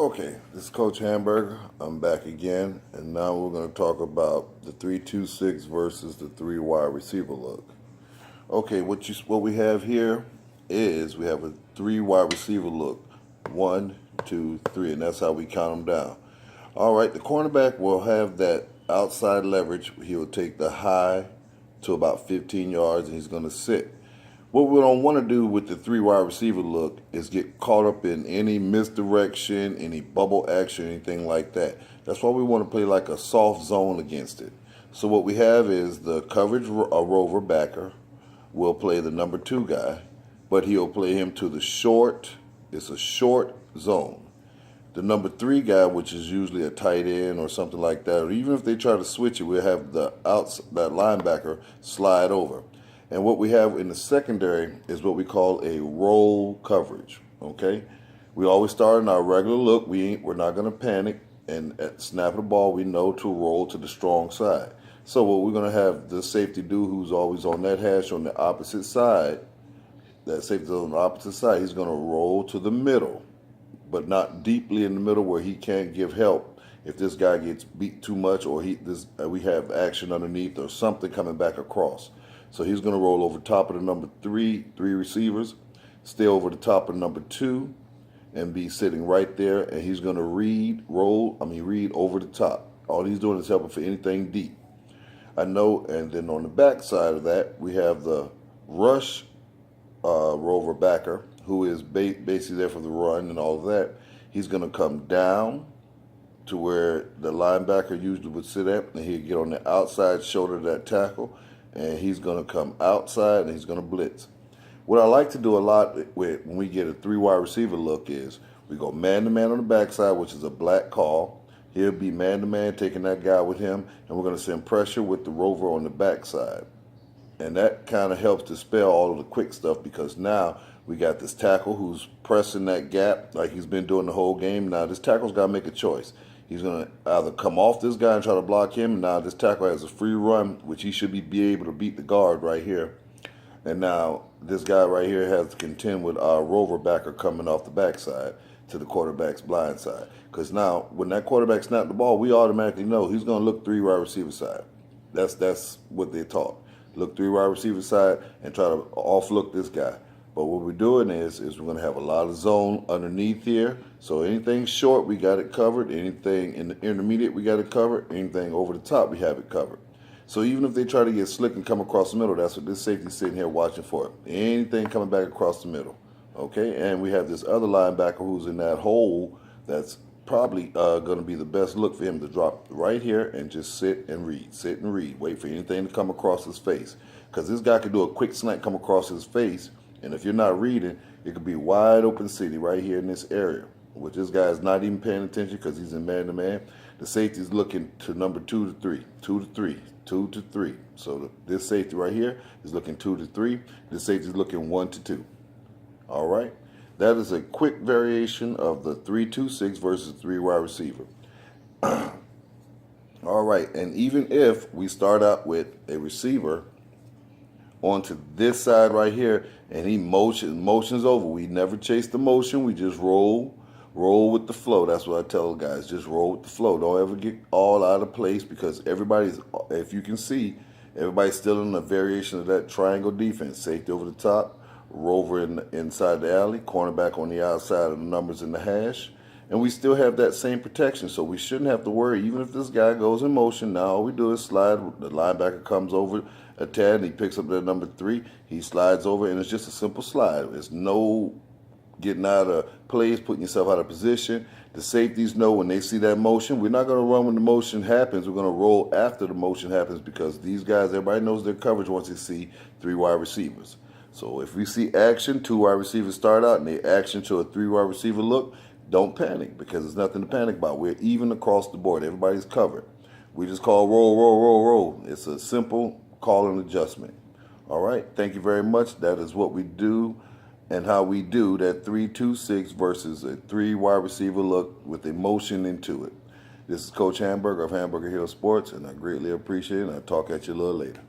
Okay, this is Coach Hamburger. I'm back again, and now we're going to talk about the 3-2-6 versus the three wide receiver look. Okay, what we have here is we have a three wide receiver look, 1, 2, 3, and that's how we count them down. All right, the cornerback will have that outside leverage. He will take the high to about 15 yards, and he's going to sit. What we don't want to do with the three wide receiver look is get caught up in any misdirection, any bubble action, anything like that. That's why we want to play like a soft zone against it. So what we have is the coverage rover backer will play the number 2 guy, but he'll play him to the short. It's a short zone. The number 3 guy, which is usually a tight end or something like that, or even if they try to switch it, we'll have that linebacker slide over. And what we have in the secondary is what we call a roll coverage, okay? We always start in our regular look. We're not going to panic. And at snap of the ball, we know to roll to the strong side. So what we're going to have the safety do, who's always on that hash on the opposite side, that safety's on the opposite side, he's going to roll to the middle, but not deeply in the middle where he can't give help if this guy gets beat too much or we have action underneath or something coming back across. So he's going to roll over top of the number three receivers, stay over the top of number 2, and be sitting right there. And he's going to read over the top. All he's doing is helping for anything deep. And then on the back side of that, we have the rush rover backer, who is basically there for the run and all of that. He's going to come down to where the linebacker usually would sit at, and he'll get on the outside shoulder of that tackle. And he's going to come outside and he's going to blitz. What I like to do a lot when we get a 3 wide receiver look is we go man-to-man on the backside, which is a black call. He'll be man-to-man, taking that guy with him, and we're going to send pressure with the rover on the backside. And that kind of helps dispel all of the quick stuff because now we got this tackle who's pressing that gap like he's been doing the whole game. Now this tackle's got to make a choice. He's going to either come off this guy and try to block him. Now this tackle has a free run, which he should be able to beat the guard right here. And now this guy right here has to contend with our rover backer coming off the backside to the quarterback's blind side. Because now when that quarterback snapped the ball, we automatically know he's going to look 3 wide receiver side. That's what they're taught. Look 3 wide receiver side and try to off-look this guy. But what we're doing is we're going to have a lot of zone underneath here. So anything short, we got it covered. Anything in the intermediate, we got it covered. Anything over the top, we have it covered. So even if they try to get slick and come across the middle, that's what this safety's sitting here watching for. Anything coming back across the middle. Okay, and we have this other linebacker who's in that hole that's probably going to be the best look for him to drop right here and just sit and read. Wait for anything to come across his face. Because this guy could do a quick slant come across his face. And if you're not reading, it could be wide open city right here in this area, which this guy is not even paying attention because he's in man-to-man. The safety's looking to number 2 to 3, 2 to 3, 2 to 3. So this safety right here is looking 2 to 3. This safety's looking 1 to 2. All right? That is a quick variation of the 3-2-6 versus 3 wide receiver. All right, and even if we start out with a receiver onto this side right here, and he motions over. We never chase the motion. We just roll with the flow. That's what I tell guys. Just roll with the flow. Don't ever get all out of place because everybody's, if you can see, everybody's still in a variation of that triangle defense. Safety over the top, rover inside the alley, cornerback on the outside of the numbers in the hash. And we still have that same protection, so we shouldn't have to worry. Even if this guy goes in motion, now all we do is slide. The linebacker comes over a tad, and he picks up that number 3. He slides over, and it's just a simple slide. There's no getting out of plays, putting yourself out of position. The safeties know when they see that motion. We're not going to run when the motion happens. We're going to roll after the motion happens because these guys, everybody knows their coverage once they see 3 wide receivers. So if we see action, 2 wide receivers start out, and they action to a 3 wide receiver look, don't panic because there's nothing to panic about. We're even across the board. Everybody's covered. We just call roll. It's a simple call and adjustment. All right. Thank you very much. That is what we do and how we do that 3-2-6 versus a 3 wide receiver look with emotion into it. This is Coach Hamburger of Hamburger Hill Sports, and I greatly appreciate it, and I'll talk at you a little later.